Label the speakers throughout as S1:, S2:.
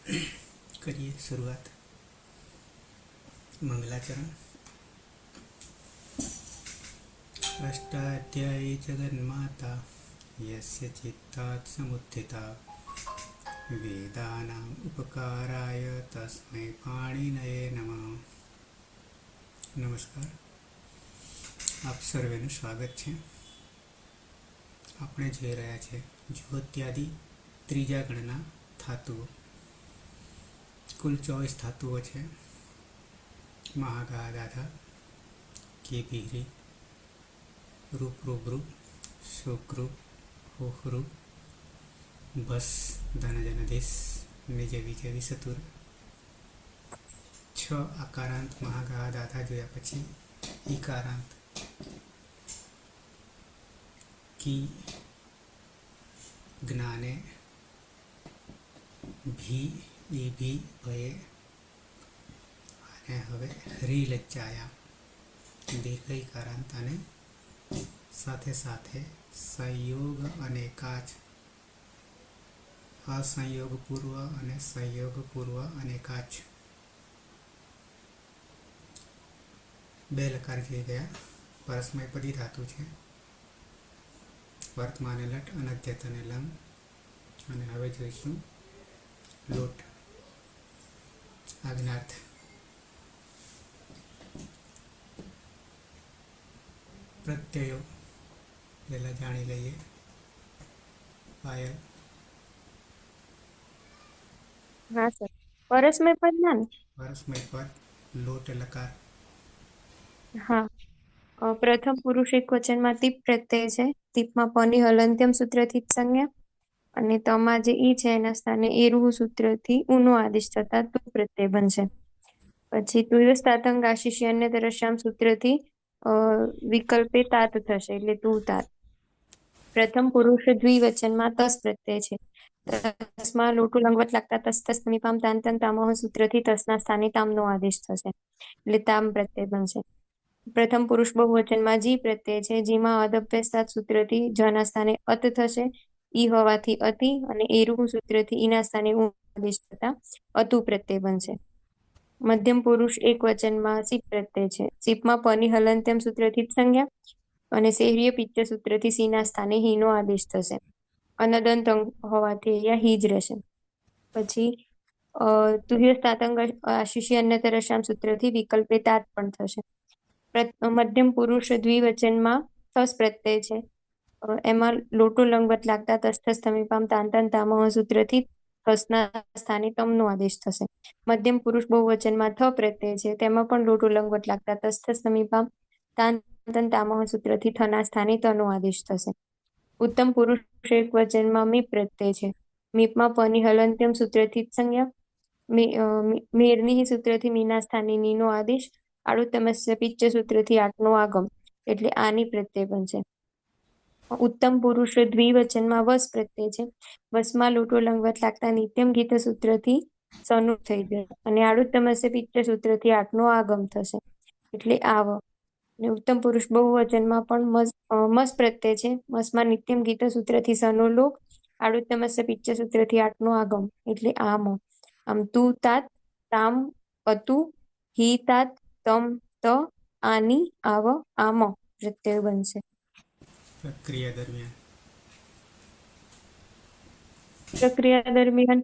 S1: કરીએ શરૂઆત. મંગલાચરણ. અષ્ટાધ્યાયી જગન્માતા યસ્ય ચિત્તાत् સમુત્થિતા વેદાનામ ઉપકારાય તસ્મૈ પાણિનયે નમઃ. નમસ્કાર, આપ સર્વેનું સ્વાગત છે. આપણે જોઈ રહ્યા છે જ્યોત્યાદિ ત્રીજા ગણના ધાતુઓ. કુલ 24 ધાતુઓ છે. મહાગાધાધા, કેભિરી, રૂપરૂબરૂ, શુક્રુ, હુહરુ, ભસ, ધનજનધિસ, નિજ વિજય વિસતુર. 6 આકારાંત મહાગાધાધા જોયા પછી ઈકારાંત કી, જ્ઞાને, ભી, ભી ભયે, અને હવે હરી લજ્જાયા દીર્ઘ ઈકારાંત, અને સાથે સાથે સંયોગ અને કાચ, અસંયોગ પૂર્વ અને સંયોગ પૂર્વ અને કાચ. 2 લકાર જોઈ ગયા. પરસ્મયપદી ધાતુ છે. વર્તમાને લટ, અનદ્યતને લંગ. અને હવે જોઈશું લોટ, આજ્ઞાર્થ. પ્રત્યયો પહેલા જાણી લઈએ. પાયલ.
S2: હા સર, પરસ્મય પદ ના ને?
S1: પરસ્મય પદ લોટ લકાર.
S2: હા. પ્રથમ પુરુષ એક વચનમાં તીપ પ્રત્યય છે. તીપમાં પની હલંત્યમ સૂત્રથી જ સંજ્ઞા, અને તમા જે ઈ છે એના સ્થાને એરુહ સૂત્રથી ઉનો આદેશ થતા તુ પ્રત્યય બનશે. પછી તુયસ્તાતંગ આશિષ્ય અન્ય તરશ્યામ સૂત્રથી વિકલ્પે તાત થશે, એટલે તું તાત. પ્રથમ પુરુષ દ્વિવચનમાં તસ પ્રત્યય છે. તસ્માં લોટુ લંગવત લાગતા તસ તસ સમીપામ તાન તન તામહ સૂત્રથી તસના સ્થાને તામનો આદેશ થશે, એટલે તામ પ્રત્યય બનશે. પ્રથમ પુરુષ બહુવચનમાં જી પ્રત્યય છે. જીમાં અદભ્યસ્તાત સૂત્રથી જના સ્થાને અત થશે. ઈ હોવાથી અતિ, અને એરુહ સૂત્રથી ઈના સ્થાને ઉ આદેશ થતા અતુ પ્રત્યય બનશે. મધ્યમ પુરુષ એક વચનમાં સીપ પ્રત્યય છે. સીપમાં પની હલંત્યમ સૂત્રથી જ સંજ્ઞા, અને સેહ્રિય પિત્ત સૂત્રથી સીના સ્થાને હીનો આદેશ થશે. અનદંત હોવાથી અહીંયા હી જ રહેશે. પછી તુહ્યસ્તાતંગ આશિષ્ય અન્ય તરશ્યામ સૂત્રથી વિકલ્પે તાત પણ થશે. મધ્યમ પુરુષ દ્વિવચનમાં થસ પ્રત્યય છે. એમાં લોટો લંગવત લાગતા તસ્થસ સમીપામ તાંતન તામહ સૂત્રથી થસના સ્થાને તમનો આદેશ થશે. મધ્યમ પુરુષ બહુવચનમાં થ પ્રત્યય છે. તેમાં પણ લોટો લંગવત લાગતા તસ્થસ સમીપામ તાંતન તામહ સૂત્રથી થના સ્થાને તનો આદેશ થશે. ઉત્તમ પુરુષ એક વચનમાં મી પ્રત્યય છે. મીપમાં પની હલંત્યમ સૂત્રથી જ સંજ્ઞા, મેરની સૂત્રથી મીના સ્થાને નીનો આદેશ, આડુતમસ્ય પિચ્ચ સૂત્રથી આટનો આગમ, એટલે આની પ્રત્યય બનશે. ઉત્તમ પુરુષ દ્વિવચનમાં વસ પ્રત્યય છે. વસમાં લોટો લંગવત લાગતા નિત્યમ ગીત સૂત્રથી સનું થઈ જાય, અને આડુતમસ્ય પિચ્ચ સૂત્રથી આટનો આગમ થશે, એટલે આવ. અને ઉત્તમ પુરુષ બહુવચનમાં પણ મસ પ્રત્યય છે. મસમાં નિત્યમ ગીત સૂત્રથી સનો લોક, આડુતમસ્ય પિચ્ચ સૂત્રથી આટનો આગમ, એટલે આમ. આમ તું તાત, તામ, અતુ, હી તાત, તમ, ત, આની, આવ, આમ પ્રત્યય બનશે.
S1: પ્રક્રિયા દરમિયાન.
S2: પ્રક્રિયા દરમિયાન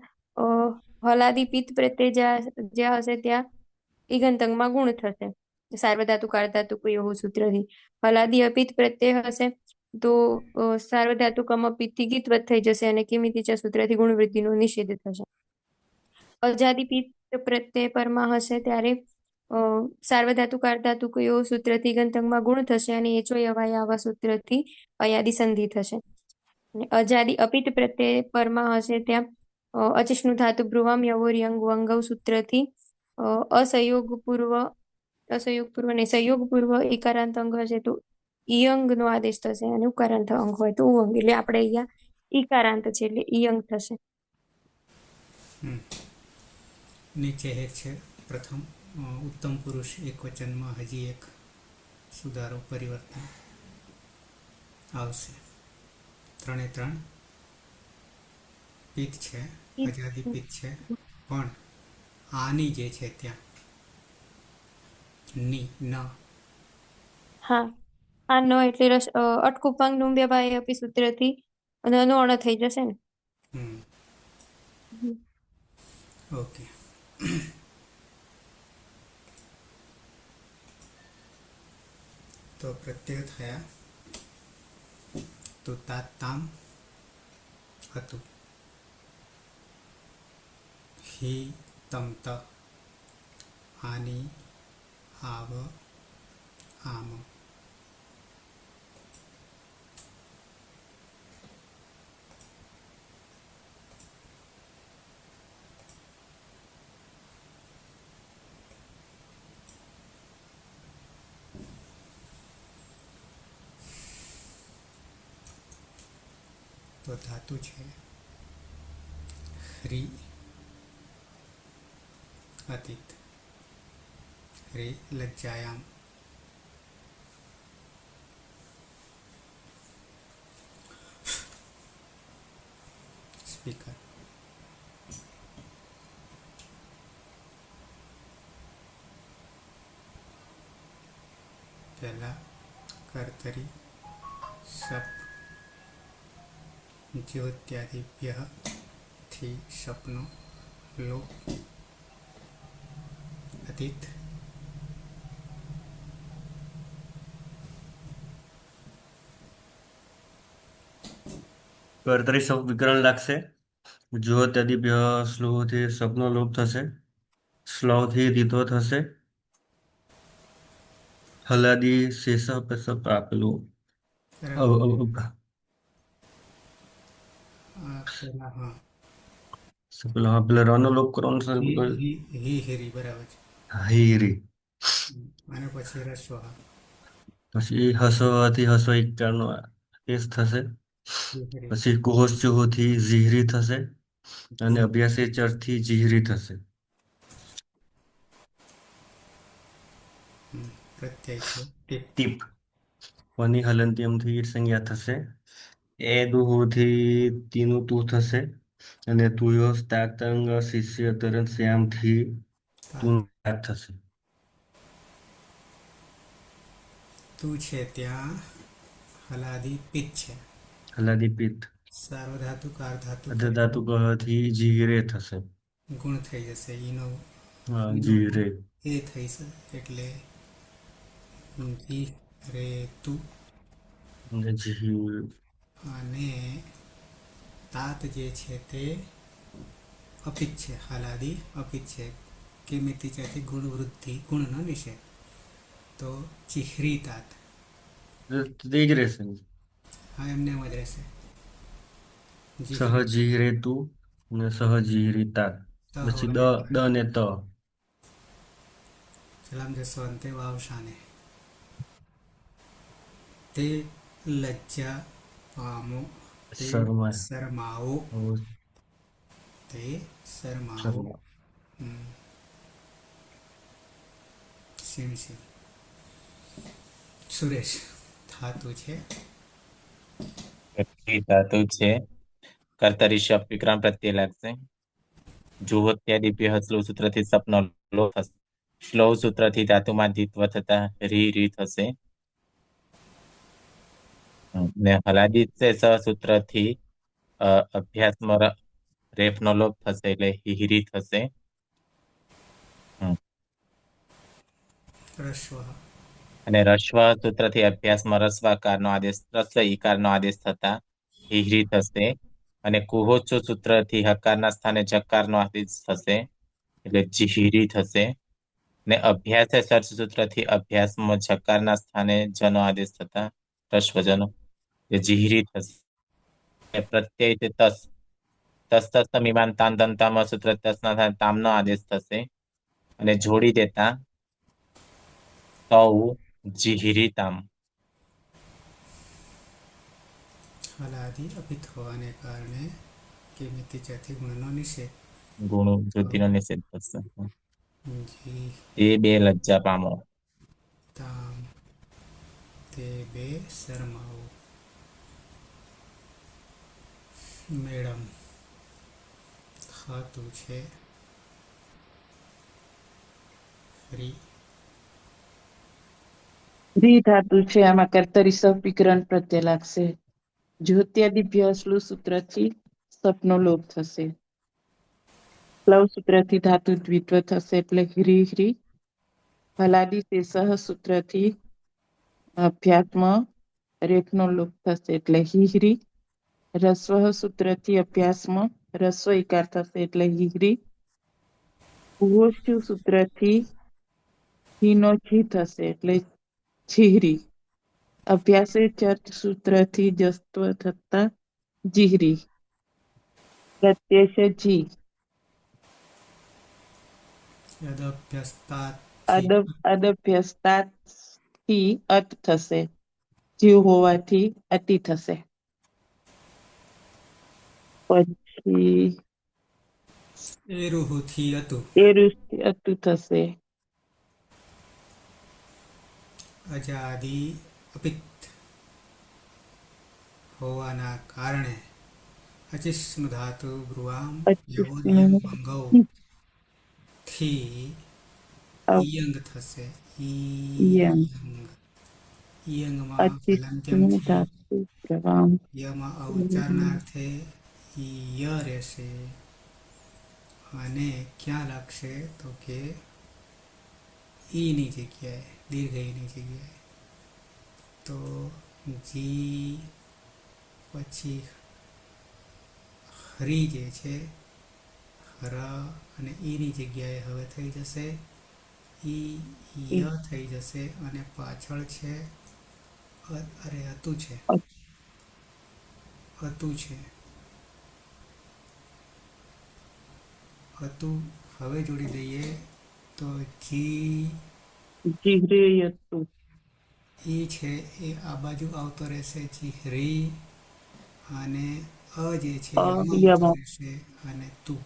S2: હલાદી પિત્ત પ્રત્યય જ્યાં હશે ત્યાં ઈગંતંગમાં ગુણ થશે. સાર્વધાતુ કાળધાતુ એવું સૂત્રથી. હલાદી અપિત્ત પ્રત્યય હશે તો સાર્વધાતુકમ અપિત્તથી ગીતવત થઈ જશે, અને કિમિતિચા સૂત્રથી ગુણ વૃદ્ધિનો નિષેધ થશે. અજાદી પિત્ત પ્રત્યય પરમાં હશે ત્યારે સાર્વધાતુ કાળધાતુ એવો સૂત્રથી ઈગંતંગમાં ગુણ થશે, અને એચો યવાય આવા સૂત્રથી અયાદી સંધિ થશે. અને અજાદી અપિત્ત પ્રત્યય પરમાં હશે ત્યાં અચિષ્ણુ ધાતુ ભ્રુવમ યવોર્યંગ વંગવ સૂત્રથી અસહયોગ પૂર્વ ને સંયોગ પૂર્વ ઈકારાંત અંગ હશે તો ઈયંગ નો આદેશ થશે, અને ઉકારાંત અંગ હોય તો ઉઅંગ, એટલે આપણે અહીંયા ઈકારાંત છે એટલે ઈયંગ થશે.
S1: નીચે હેત છે. પ્રથમ ઉત્તમ પુરુષ એક વચનમાં હજી એક સુધારો, પરિવર્તન આવશે. 3 પિત્ત છે. અજાદી પિત્ત છે. પણ આની જે છે ત્યાં ની ન
S2: હા, આ ન એટલે અટકુપાંગ નુંબ્યા અપી સૂત્રથી અને અનો અણ થઈ જશે ને.
S1: હમ
S2: હમ.
S1: ઓકે. તો પ્રત્યય થયા. તો તામ હતું. હિ તમ ત આની આવ આમ. તો ધાતુ છે હ્રી અતીત હ્રી લજ્જાયામ સ્પીકર પહેલા કર્તરી સપ જ્યોત્યાદિભ્ય થી સપનો લોપ અતીત
S3: કર્તરી શબ્દ વિકરણ લાગશે. જો ત્યાદિભ્ય સ્લોહથી સપનો લોપ થશે. સ્લોથી દીધો થશે. હલાદી શેષ પેશપ આપેલું
S1: પેલા હા
S3: પેલા રનો લોપ કરવાનો છે.
S1: હી હેરી બરાબર છે.
S3: હીરી
S1: અને પછી રસ્વ
S3: પછી હસવાથી હસવ એકનો કેસ થશે.
S1: હેરી
S3: પછી કુહોશ્ચુહોથી ઝીહરી થશે. અને અભ્યાસે ચરથી જીહરી થશે.
S1: પ્રત્યય છે ટીપ
S3: ટીપ પની હલંત્યમથી ઈટ સંજ્ઞા થશે. એ દુહોથી તીનું તું થશે. અને તુયો તાતંગ શિષ્ય તરત શ્યામથી તું થશે.
S1: તું છે ત્યાં હલાદી પિત છે.
S3: હલાદી પિત્ત
S1: સાર્વધાતુ કાર ધાતુ
S3: અર્ધધાતુ કહથી જીરે થશે.
S1: ગુણ થઈ જશે ઈનો
S3: જીરે
S1: એ થઈ છે એટલે જી રે તું
S3: જી
S1: અને તાત જે છે તે અપિત છે. હલાદી અપિત છે. કિમિતિ ત્યાંથી ગુણ વૃદ્ધિ ગુણનો નિષેધ. તો ચિહરી તાત
S3: તે જ રહેશે.
S1: હા એમને એમ જ રહેશે.
S3: સહજી રેતું ને સહજી રીતા પછી દ ને ત
S1: સલામ જસો અંતે વાવશાને તે લજ્જા પામો તે
S3: શર્મા
S1: શરમાવો તે શરમાવો
S3: શર્મા
S1: સીમ સીમ. સુરેશ ધાતુ છે
S4: ધાતુ છે. કર્તરી શપ વિક્રાંત પ્રત્યય લાગશે. જુહોત્યાદિભ્ય સ્લો સૂત્રથી સપનો લો થશે. શ્લોવ સૂત્રથી ધાતુમાં દ્વિત્વ થતા રી થશે. ને હલાદિત સૂત્રથી અભ્યાસમાં રેફનો લોપ થશે એટલે હિરી થશે.
S1: રસ્વ
S4: અને રસ્વ સૂત્રથી અભ્યાસમાં રસ્વાકારનો આદેશ રસ્વ ઈકારનો આદેશ થતા હિરી થશે. અને કુહોચ્ચો સૂત્રથી હકારના સ્થાને જકારનો આદેશ થશે એટલે જીહિરી થશે. ને અભ્યાસ સર્ચ સૂત્રથી અભ્યાસમાં જકારના સ્થાને જનો આદેશ થતા રસ્વજનો એ જીહિરી થશે. પ્રત્યય તે તસ તસ મીમાન તાન દંતામાં સૂત્ર તસના થાય તામનો આદેશ થશે. અને જોડી દેતા તૌ જીહિરી તામ.
S1: હલાદી અપિત હોવાને કારણે કિમિતિ ત્યાંથી ગુણનો નિષેધ.
S4: ગુણ વૃદ્ધિનો નિષેધ થશે.
S1: જી
S4: એ બે લજ્જા પામો.
S1: તામ તે બે શરમાવો. મેડમ ધાતુ છે રી
S5: રી ધાતુ છે, આમાં કર્તરી સવિકરણ પ્રત્યય લાગશે. જ્યોત્યાદિભ્ય શ્લુ સૂત્રથી સપનો લોપ થશે. પ્લવ સૂત્રથી ધાતુ દ્વિત્વ થશે એટલે હ્રી હ્રી. હલાદી શેષ સૂત્રથી અભ્યાસમાં રેફનો લોપ થશે એટલે હિહરી. રસ્વ સૂત્રથી અભ્યાસમાં રસ્વ ઇકાર થશે એટલે હિહરી. ભૂહોષ્યુ સૂત્રથી હિનો છી થશે એટલે છીહરી. અભ્યાસે ચર્ચ સૂત્રથી જસ્ત્વ થતા જીહરી. પ્રત્યય જી.
S1: યદભ્યસ્તાથી
S5: અદભ્યસ્તાથી અત થશે. જીવ હોવાથી અતિ થશે. પછી
S1: એરુહુથી હતું.
S5: એરુથી અતુ થશે.
S1: અજાદી અપિત હોવાના કારણે અચિષ્ણુ ધાતુ બ્રુઆમ યવોનિયમ મંગૌ થી ઈયંગ થશે.
S5: ઈયંગ.
S1: ઈયંગમાં
S5: અચિષ્ણુ
S1: હલંત્યમથી
S5: ધાતુ પ્રવામ
S1: યમાં અવચારણાર્થે ય રહેશે. અને ક્યાં લાગશે તો કે ઈની જગ્યાએ, દીર્ઘ ઈની જગ્યાએ. તો જી પછી હરી જે છે, ર અને ઈની જગ્યાએ હવે થઈ જશે ઈ ય થઈ જશે. અને પાછળ છે હતું છે, હતું છે, હતું હવે જોડી દઈએ તો જી
S5: જીહ્રેયતુ.
S1: ઈ છે એ આ બાજુ આવતો રહેશે જીહરી. અને અ જે છે યમાં આવતો રહેશે અને તું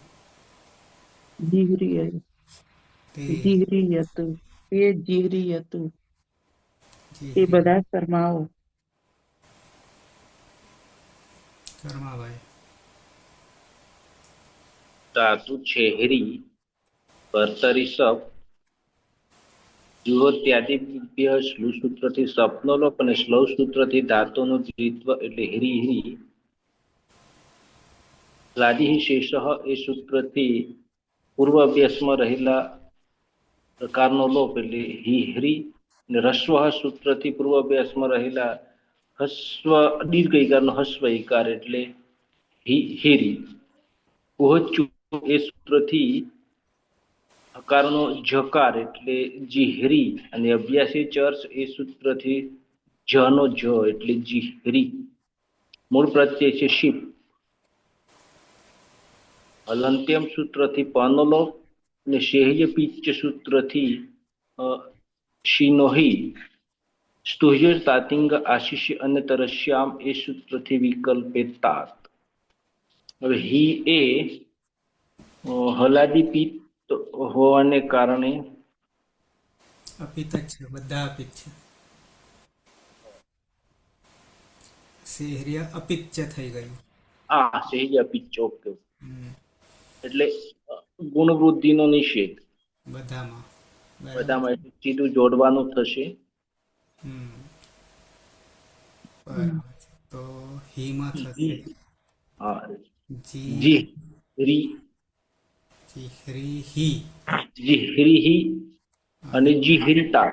S5: જીહ્રિય
S1: તે
S5: જીહ્રિયતુ. એ જીહ્રિયતુ. એ
S1: જીહરી.
S5: બધા શર્માઓ.
S1: શર્માભાઈ
S6: ધાતુ છે હેરી, કર્તરી સપ, જુહોત્યાદિભ્ય શ્લુ સૂત્રથી સપનો લોપ અને શ્લવ સૂત્રથી ધાતુનું દ્વિત્વ એટલે હિરી હિરી. લાદી શેષ એ સૂત્રથી પૂર્વ અભ્યાસમાં રહેલા પ્રકારનો લોપ એટલે હિહરી. અને રસ્વ સૂત્રથી પૂર્વ અભ્યાસમાં રહેલા હસ્વ દીર્ઘ ઇકારનો હસ્વ ઇકાર એટલે હિરી. ઉહોચ્ચુ એ સૂત્રથી હકારનો જકાર એટલે જીહરી. અને અભ્યાસી ચર્ચ એ સૂત્રથી જનો જ એટલે જીહરી. મૂળ પ્રત્યય છે શિપ. હલંત્યમ સૂત્રથી પનો લોપ અને શેહ્ય પિચ્ચ સૂત્રથી શિનોહી. સ્તુહ્ય તાતિંગ આશિષ અને તરસ્યામ એ સૂત્રથી વિકલ્પે તાત. હવે હી એ હલાદી પિત્ત હોવાને કારણે
S1: અપિત જ છે, બધા અપિત છે. શેહરિયા અપિત્ચ થઈ ગયું.
S6: શેહ્ય પિચ્ચ ઓકે.
S1: હમ,
S6: એટલે ગુણવૃદ્ધિનો નિષેધ
S1: બધામાં બરાબર.
S6: બધામાં એટલે સીધું જોડવાનું થશે.
S1: હમ, બરાબર છે. તો હીમાં થશે
S6: હા,
S1: જી
S6: જીહરી
S1: જીહરી હી
S6: જીહરીહી અને જીહરીતા.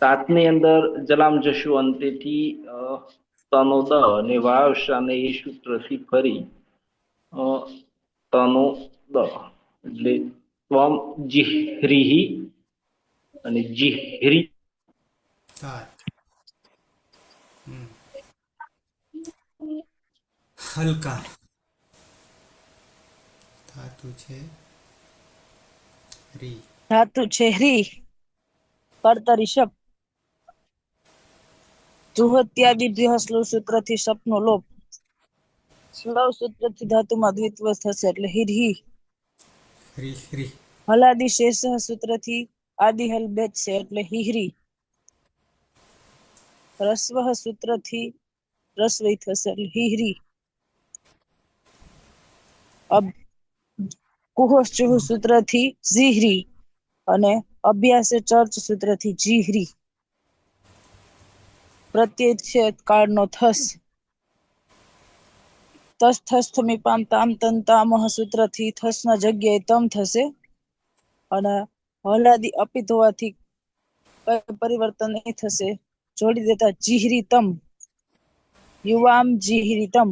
S6: તાતની અંદર જલામ જશુ અંતેથી તનો દ અને વાવશાને એ સૂત્રથી ફરી તનો દ એટલે ત્વમ જીહરીહી અને જીહરી
S1: તાત. હલકા ધાતુ છે રી.
S7: ધાતુ છે હ્રી, કર્તરી શપ, જુહોત્યાદિભ્ય શ્લુ સૂત્રથી શપનો લોપ, શ્લવ સૂત્રથી ધાતુમાં દ્વિત્વ થશે એટલે હિરહી.
S1: હરી હરી.
S7: હલાદી શેષ સૂત્રથી આદિ હલ બેચશે એટલે હિહરી. રસ્વ સૂત્રથી રસ્વઈ થશે એટલે હિહરી. કુહોશ્ચુહ સૂત્રથી ઝીહરી અને અભ્યાસે ચર્ચ સૂત્રથી જીહરી પ્રત્યય છે કાળનો થસ તસ થસ થમી પામ તામ તન તામહ સૂત્રથી થસના જગ્યાએ તમ થશે અને હલાદી અપિત હોવાથી કઈ પરિવર્તન નહીં થશે જોડી દેતા જીહરી તમ યુવામ જીહરી તમ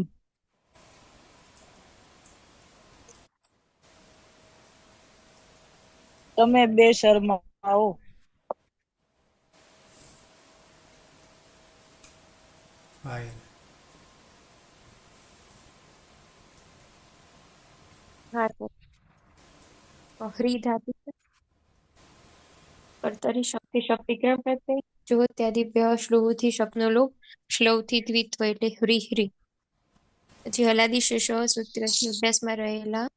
S7: તમે બે શરમાઓ
S1: ફાઇલ
S2: હા તો હ્રી ધાતુ છે કર્તરી શક્તિ શક્તિગ્રહ પ્રત્યય જો ત્યાદિભ્ય શ્લુથી શબ્દનો લોપ શ્લવથી દ્વિત્વ એટલે હ્રી હ્રી પછી હલાદી શેષ સૂત્રથી અભ્યાસમાં રહેલા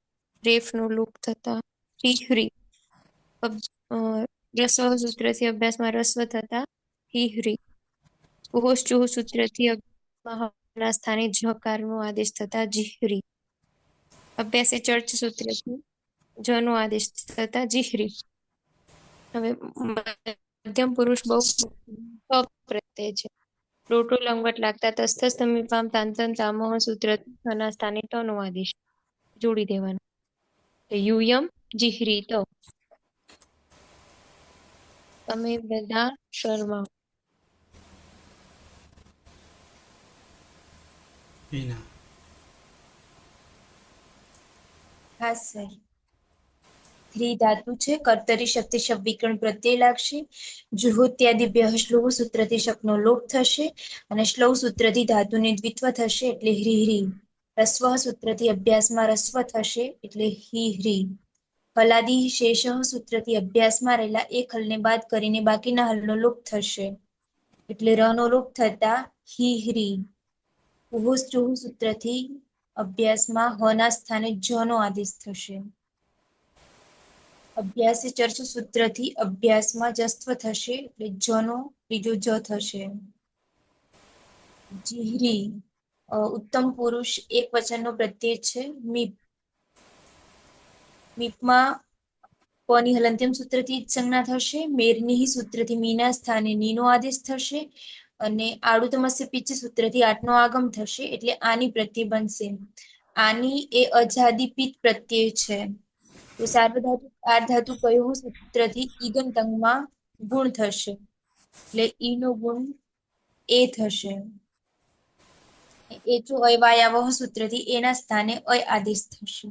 S2: રેફનો લોપ થતા હ્રી હ્રી રસ્વ સૂત્રથી અભ્યાસમાં રસ્વ થતા હી હ્રી કુહોશ ચુહ સૂત્રથી અભ્યાસમાં સ્થાને જકારનો આદેશ થતા જીહરી અભ્યાસે ચર્ચ સૂત્રથી જનો આદેશ થતા જીહરી હવે મધ્યમ પુરુષ બહુ પ્રત્યય છે રોટો લંગવટ લાગતા તસ્તસ સમીપામ તાંતન તામહ સૂત્ર ના સ્થાને તનો આદેશ જોડી દેવાનો યુયમ જીહરી તો તમે બધા શર્મા
S1: હિના
S8: હા સર હ્રી ધાતુ છે કર્તરી શક્તિ શબ્દ વિકરણ પ્રત્યય લાગશે જુહોત્યાદિભ્ય શ્લોહ સૂત્રથી શકનો લોપ થશે અને શ્લોહ સૂત્રથી ધાતુને દ્વિત્વ થશે એટલે હ્રી હ્રી રસ્વ સૂત્રથી અભ્યાસમાં રસ્વ થશે એટલે હી હ્રી હલાદી શેષ સૂત્રથી અભ્યાસમાં રહેલા એક હલને બાદ કરીને બાકીના હલનો લોપ થશે એટલે રનો લોપ થતા હી હ્રી કુહુસ ચુહુ સૂત્રથી અભ્યાસમાં હના સ્થાને જનો આદેશ થશે અભ્યાસે ચર્ચ સૂત્રથી અભ્યાસમાં જસ્ત્વ થશે એટલે જનો બીજો જ થશે જીહરી ઉત્તમ પુરુષ એક વચનનો પ્રત્યય છે મીપ મીપમાં પની હલંત્યમ સૂત્રથી જ સંજ્ઞા થશે મેરની સૂત્રથી મીના સ્થાને નીનો આદેશ થશે અને આડુતમસ્ય પિચ્ચ સૂત્રથી આઠનો આગમ થશે એટલે આની પ્રત્યય બનશે આની એ અજાદિપિત પ્રત્યય છે તો સાર્વધાતુ આર્ધાતુ કયો સૂત્રથી ઈગંતંગમાં ગુણ થશે એટલે ઈ નો ગુણ એ થશે એચો અયવાયાવહ સૂત્રથી એના સ્થાને અય આદેશ થશે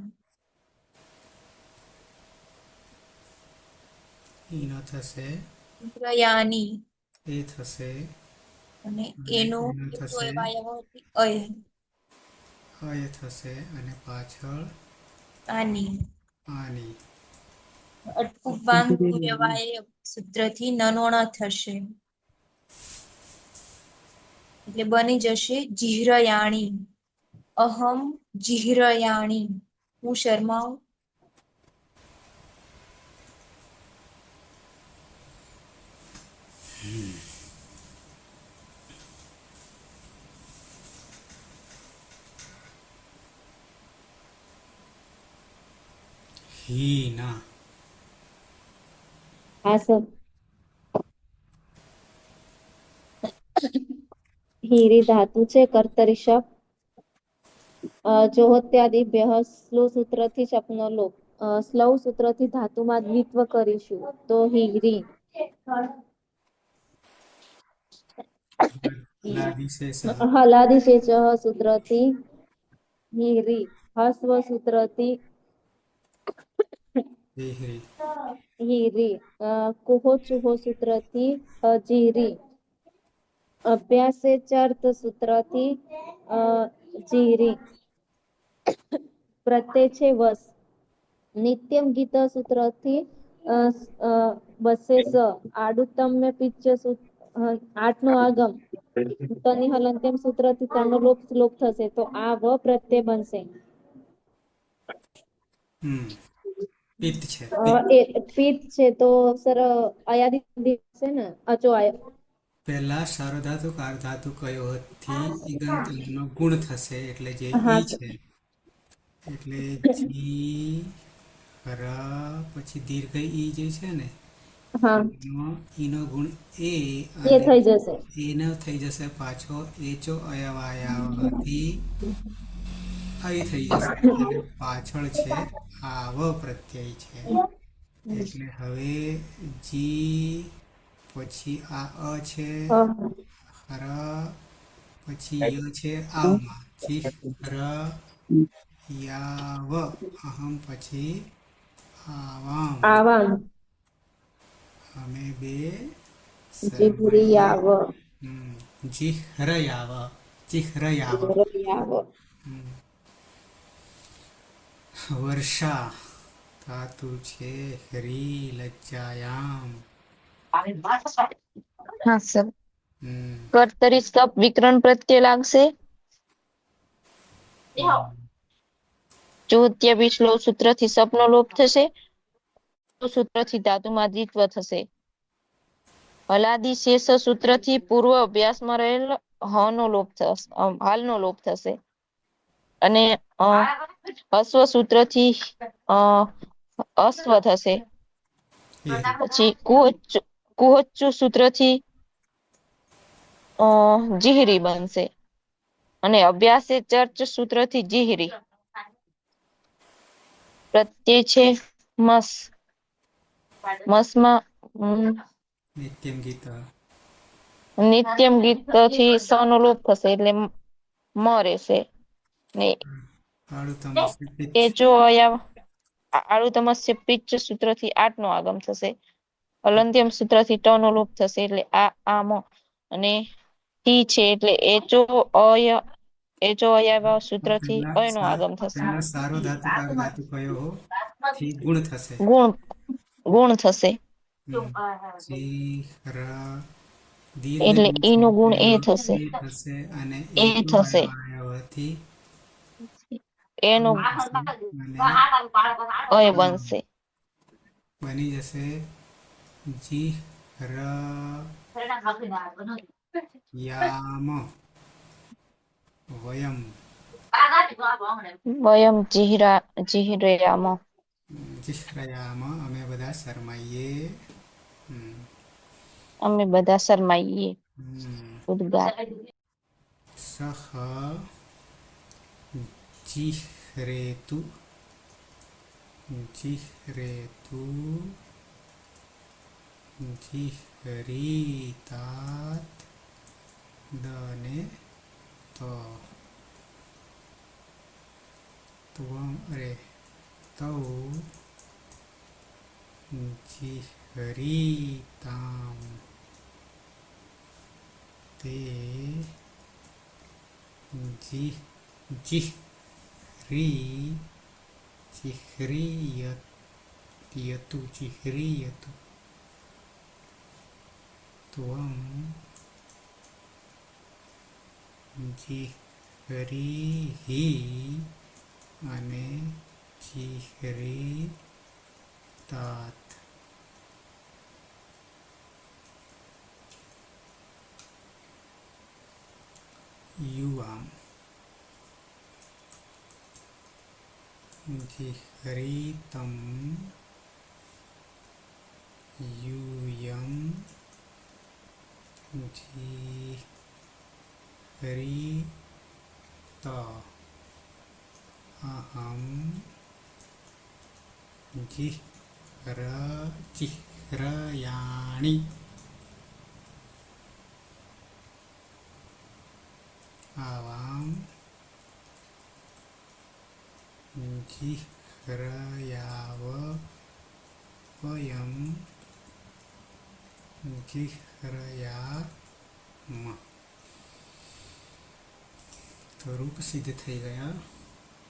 S1: ઈનો થશે
S2: ઇન્દ્રયાની
S1: એ થશે
S2: અને
S1: અને
S2: એનો
S1: એનો
S2: એચો
S1: થશે
S2: અયવાયાવહથી અય
S1: અય થશે અને પાછળ
S2: આની
S1: આની
S2: અટકુપાંગ કુયવાય સૂત્રથી નનોણ થશે એટલે બની જશે જીહ્રયાણી અહમ જીહ્રયાણી હું શર્માઉં
S1: હીના
S9: હા સર હીરી ધાતુ છે કર્તરી શપ જોહોત્યાદિભ્ય સ્લો સૂત્રથી શપનો લોપ સ્લવ સૂત્રથી ધાતુમાં દ્વિત્વ કરીશું તો હીરી
S1: લાદિશેષ
S9: હલાદિશેષ સૂત્રથી હીરી હસ્વ સૂત્રથી
S1: હિહરી
S9: હીરી કુહો ચુહો સૂત્રથી જીરી અભ્યાસે ચર્ત સૂત્રથી જીરી પ્રત્યય છે વસ નિત્યમ ગીત સૂત્રથી બસે સ આડુત્તમ્ય પિચ્ચ આઠનો આગમ તની હલંત્યમ સૂત્રથી તનો લોપ શ્લોક થશે તો આ વ પ્રત્યય બનશે
S1: પિત્ત છે
S9: પિત્ત છે તો સર અયાદી છે ને અચો
S1: પહેલા સાર્વધાતુક અર્ધાતુક કયોથી ઈગંતનો ગુણ થશે એટલે જે
S9: હા
S1: ઈ છે એટલે જી ર પછી દીર્ઘ ઈ જે છે ને
S9: હા
S1: ઈનો ગુણ એ
S9: એ
S1: અને
S9: થઈ જશે.
S1: એનો થઈ જશે પાછો એચો અયવાયાવથી આવી થઈ જશે અને પાછળ છે આવ પ્રત્યય છે એટલે હવે જી પછી આ અ છે ર પછી ય છે આવમાં જી ર યાવ અહમ પછી આવામ
S9: આવામ
S1: અમે બે
S9: જીભરિયાવ
S1: જીહ્રયાવ જીહ્રયાવ
S9: જીભરિયાવ
S1: વર્ષા ધાતુ છે હરી લજ્જાયામ
S9: હા સર.
S1: હમ,
S9: કર્તરી સ્કપ વિકરણ પ્રત્યય લાગશે. ચોત્યાવી શ્લોક સૂત્રથી સપનો લોપ થશે. સૂત્રથી ધાતુમાં દ્વિત્વ થશે. હલાદી શેષ સૂત્રથી પૂર્વ અભ્યાસમાં રહેલ હનો લોપ થશે, હાલનો લોપ થશે. અને અશ્વ સૂત્રથી અશ્વ થશે. પછી કુહોચ્ચુ સૂત્રથી જીહરી બનશે. અને અભ્યાસે ચર્ચ સૂત્રથી જીહરી. પ્રત્યય છે મસ. મસમાં
S1: નિત્યમ ગીત
S9: નિત્યમ ગીતથી સ નો લોપ થશે એટલે મ રહેશે. ને
S1: આળુતમસ્ય પિચ
S9: એ જો આળુતમસ્ય પિચ્ચ સૂત્રથી 8 નો આગમ થશે. અલંત્યમ સૂત્રથી ટ નો લોપ થશે એટલે આમ અને ટી છે એટલે એચો અય સૂત્રથી અય નો આગમ થશે.
S1: પહેલા સારો ધાતુકાર ધાતુ કયો હો થી ગુણ થશે
S9: ગુણ થશે.
S1: જી ર દીર્ઘ
S9: એટલે
S1: ગુણ
S9: ઈ
S1: છે
S9: નો ગુણ એ
S1: એટલે
S9: થશે.
S1: એ થશે અને
S9: એ
S1: એ તો
S9: થશે
S1: અયવાયવથી
S9: એનો
S1: અને
S9: અય બનશે.
S1: બની જશે જી ર યામ વયમ
S9: વયમ જીહરયામ
S1: જીહ્રયામ અમે બધા શરમાઈએ
S9: અમે બધા શરમાઈએ. ઉદ્ગાર
S1: સહ જીહ્રેતુ જીહ્રેતુ જીહરીતાત દને તો ત્વમ રે તૌ જીહરીતામ તે જીહ્રીયતુ ત્વમ જીહરીહિ અને જીહરીતાત યુઆમ જીહરીતમ યુયમ જીહરીત અહમ જીહ્રયાણિ આવામ જીહ્રયાવ વયમ જીહ્રયામ તો રૂપ સિદ્ધ થઈ ગયા.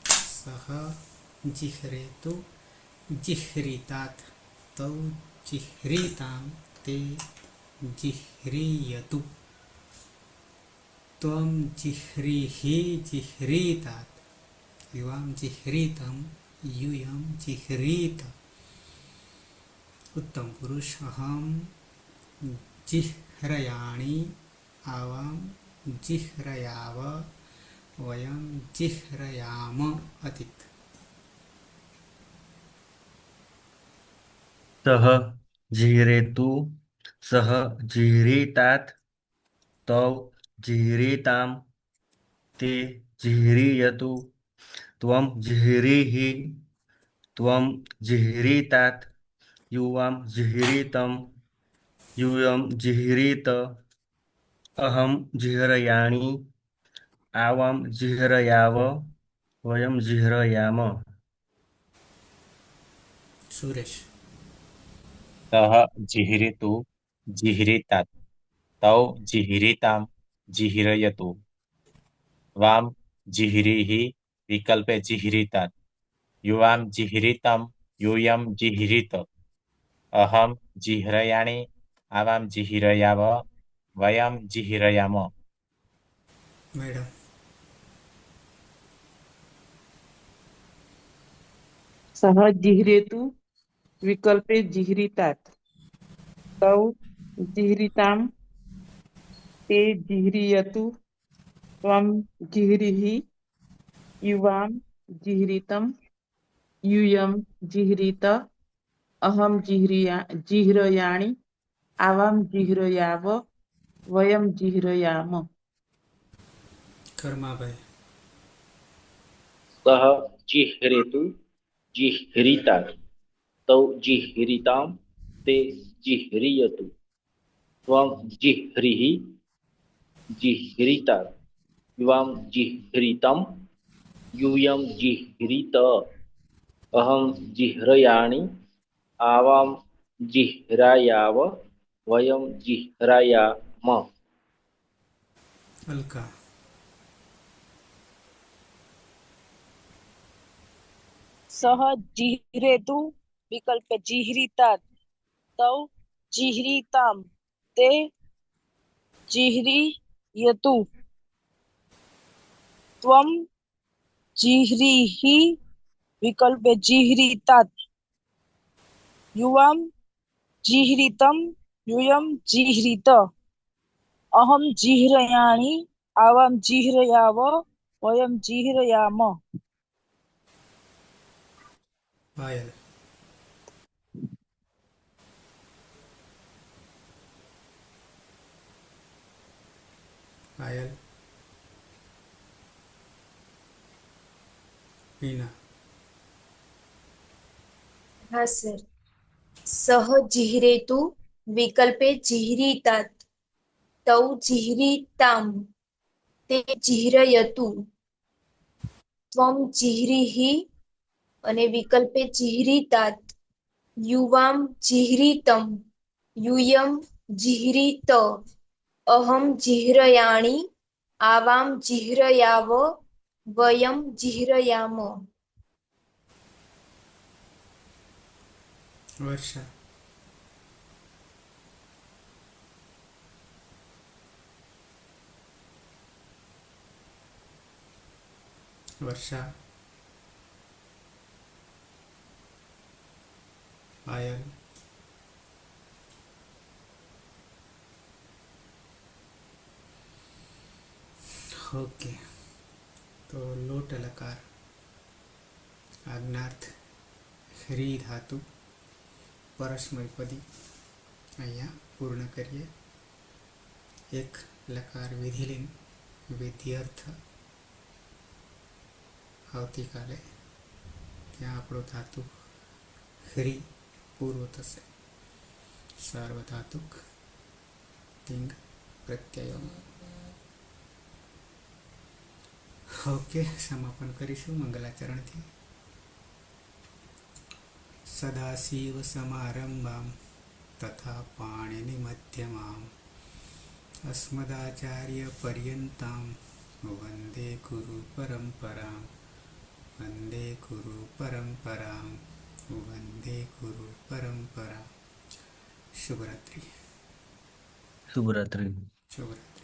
S1: સહ જીહ્રેતુ જીહ્રીતાત તૌ જીહ્રીતામ તે જીહ્રીયતુ ત્વમ જીહ્રીહિ જીહ્રીતાત યુવામ જીહ્રીતમ યુયમ જીહ્રીત. ઉત્તમ પુરુષ અહમ જીહ્રયાણિ આવામ જીહ્રયાવ વયમ જીહ્રયામ અતિત.
S3: સહ जिह्रेतु सः जिह्रीतात् तौ जिह्रीतां ते जिह्रीयतु त्वं जिह्रीहि त्वं जिह्रीतात् युवां जिह्रीतं यूयं जिह्रीत अहं जिह्रयाणि आवां जिह्रयाव वयं जिह्रयाम
S1: सुरेश
S4: सः जिह्रितु जिह्रितात् तौ जिह्रितां जिह्रयतु वां जिह्रीहि विकल्पे जिह्रितात् युवां जिह्रितं यूयं जिह्रीत अहं जिह्रयाणि आवां जिह्रयाव वयं जिह्रयाम
S1: मैडम
S5: सः जिह्रेतु विकल्पे जिह्रितात् तौ जिह्रितां ते जिह्रियतु त्वं जिह्रीहि युवां जिह्रितं यूयं जिह्रीत अहं जिह्रयाणि आवां जिह्रयाव वयं जिह्रयाम
S1: कर्मा भाई
S6: सः जिह्रेतु जिह्रीतात् तौ जिह्रीतां ते जिह्रीयतु त्वं जिह्रीहि जिह्रीतात् युवां जिह्रीतं यूयं जिह्रीत अहं जिह्रयाणि आवां जिह्रायाव वयं जिह्रायाम
S1: अलका
S7: सः जिह्रेतु विकल्पे जिह्रीतात् तौ जिह्रीतां ते जिह्रीयतु त्वं जिह्रीहि विकल्पे जिह्रीतात् युवां जिह्रीतं यूयं जिह्रीत अहं जिह्रयाणि आवां जिह्रयाव वयं जिह्रयाम
S1: पायल पायल मीना
S8: हाँ सर सः जिह्रेतु विकल्पे जिह्रीतात् तौ जिह्रीतां ते जिह्रयतु त्वं जिह्रीहि અને વિકલ્પે जिह्रीतात् युवां जिह्रीतं यूयं जिह्रीत अहं जिह्रयाणि आवां जिह्रयाव वयं जिह्रयाम
S1: वर्षा वर्षा पायल ओके तो लोट लकार आज्ञार्थ ह्री धातु परस्मयपदी અહીંયા પૂર્ણ કરીએ એક લકાર વિધિલિંગ વિધ્યર્થ આવતીકાલે ત્યાં આપણો ધાતુ ह्री પૂરો થશે સાર્વધાતુક લિંગ પ્રત્યયો ઓકે સમાપન કરીશું મંગલાચરણથી સદાશિવ સમારંભામ તથા પાણિનિ મધ્યમામ अस्मदाचार्य पर्यन्तां वन्दे गुरु परम्परां वन्दे गुरु परम्परां वन्दे गुरु परम्परा शुभरात्रि
S3: शुभरात्रि
S1: शुभरात्रि